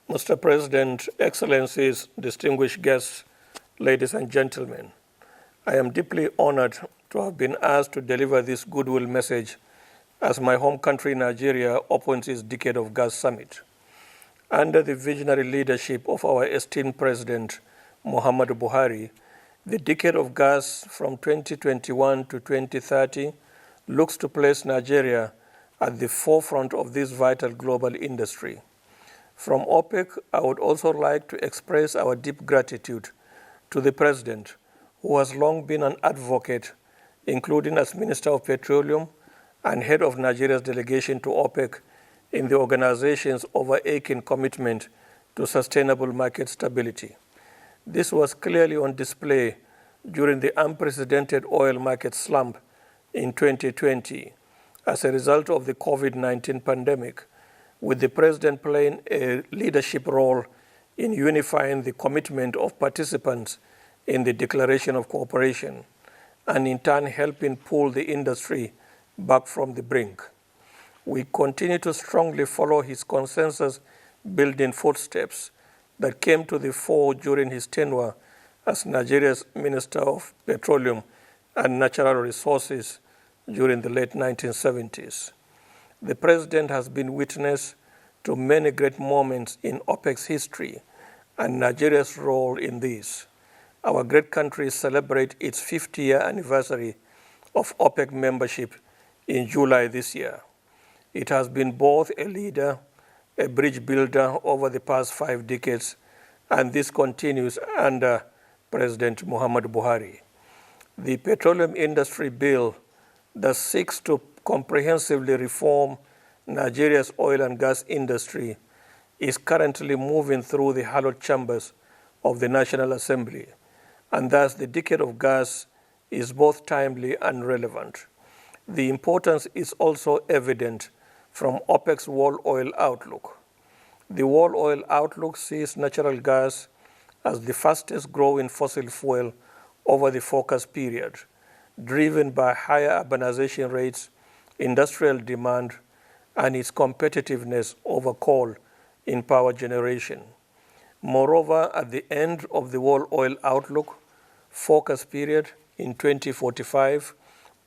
Mr. President, Excellencies, distinguished guests, ladies and gentlemen, I am deeply honored to have been asked to deliver this goodwill message as my home country, Nigeria, opens its Decade of Gas Summit. Under the visionary leadership of our esteemed President, Muhammadu Buhari, the Decade of Gas from 2021 to 2030 looks to place Nigeria at the forefront of this vital global industry. From OPEC, I would also like to express our deep gratitude to the President, who has long been an advocate, including as Minister of Petroleum and head of Nigeria's delegation to OPEC, in the organization's overarching commitment to sustainable market stability. This was clearly on display during the unprecedented oil market slump in 2020 as a result of the COVID-19 pandemic, with the President playing a leadership role in unifying the commitment of participants in the Declaration of Cooperation, and in turn helping pull the industry back from the brink. We continue to strongly follow his consensus-building footsteps that came to the fore during his tenure as Nigeria's Minister of Petroleum and Natural Resources during the late 1970s. The President has been witness to many great moments in OPEC's history and Nigeria's role in this. Our great country celebrates its 50-year anniversary of OPEC membership in July this year. It has been both a leader, a bridge builder over the past 5 decades, and this continues under President Muhammadu Buhari. The Petroleum Industry Bill that seeks to comprehensively reform Nigeria's oil and gas industry is currently moving through the hallowed chambers of the National Assembly, and thus the Decade of Gas is both timely and relevant. The importance is also evident from OPEC's World Oil Outlook. The World Oil Outlook sees natural gas as the fastest growing fossil fuel over the forecast period, driven by higher urbanization rates, industrial demand, and its competitiveness over coal in power generation. Moreover, at the end of the World Oil Outlook forecast period in 2045,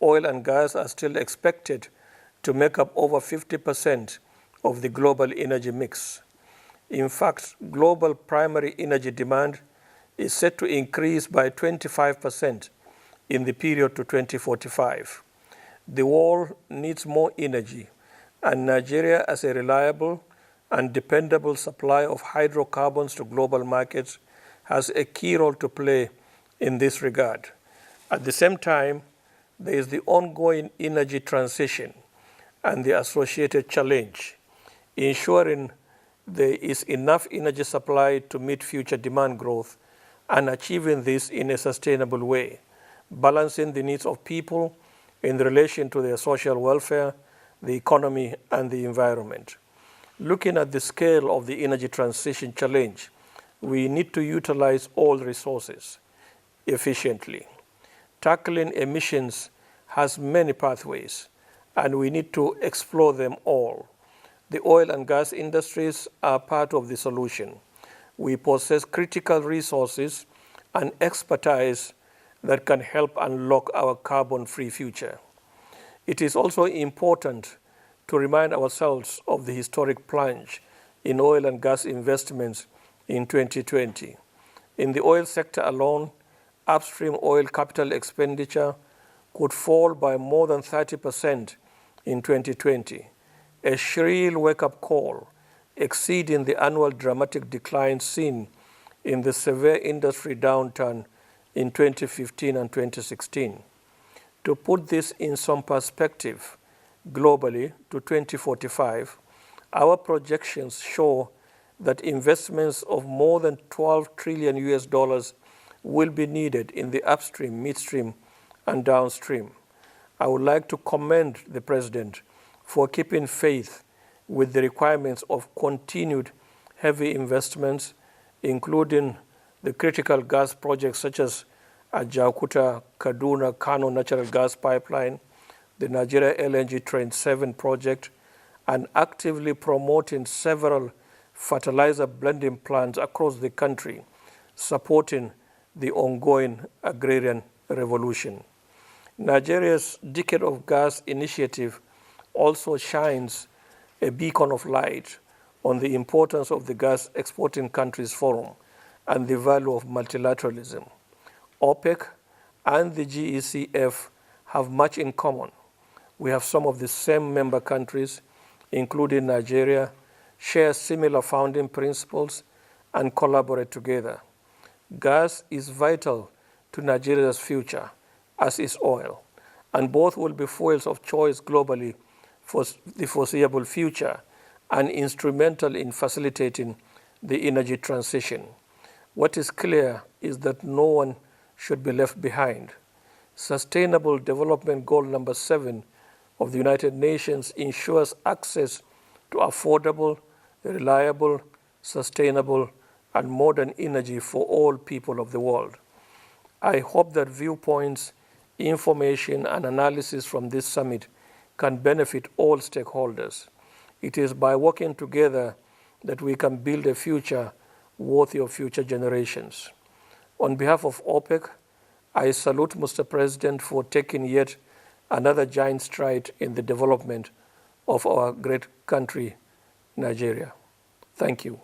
oil and gas are still expected to make up over 50% of the global energy mix. In fact, global primary energy demand is set to increase by 25% in the period to 2045. The world needs more energy, and Nigeria, as a reliable and dependable supply of hydrocarbons to global markets, has a key role to play in this regard. At the same time, there is the ongoing energy transition and the associated challenge, ensuring there is enough energy supply to meet future demand growth and achieving this in a sustainable way, balancing the needs of people in relation to their social welfare, the economy, and the environment. Looking at the scale of the energy transition challenge, we need to utilize all resources efficiently. Tackling emissions has many pathways, and we need to explore them all. The oil and gas industries are part of the solution. We possess critical resources and expertise that can help unlock our carbon-free future. It is also important to remind ourselves of the historic plunge in oil and gas investments in 2020. In the oil sector alone, upstream oil capital expenditure could fall by more than 30% in 2020, a shrill wake-up call exceeding the annual dramatic decline seen in the severe industry downturn in 2015 and 2016. To put this in some perspective, globally to 2045, our projections show that investments of more than $12 trillion will be needed in the upstream, midstream, and downstream. I would like to commend the President for keeping faith with the requirements of continued heavy investments, including the critical gas projects such as Ajaokuta, Kaduna, Kano natural gas pipeline, the Nigeria LNG Train 7 project, and actively promoting several fertilizer blending plants across the country, supporting the ongoing agrarian revolution. Nigeria's Decade of Gas initiative also shines a beacon of light on the importance of the Gas Exporting Countries Forum and the value of multilateralism. OPEC and the GECF have much in common. We have some of the same member countries, including Nigeria, share similar founding principles and collaborate together. Gas is vital to Nigeria's future, as is oil, and both will be fuels of choice globally for the foreseeable future and instrumental in facilitating the energy transition. What is clear is that no one should be left behind. Sustainable Development Goal number 7 of the United Nations ensures access to affordable, reliable, sustainable, and modern energy for all people of the world. I hope that viewpoints, information, and analysis from this summit can benefit all stakeholders. It is by working together that we can build a future worthy of future generations. On behalf of OPEC, I salute Mr. President for taking yet another giant stride in the development of our great country, Nigeria. Thank you.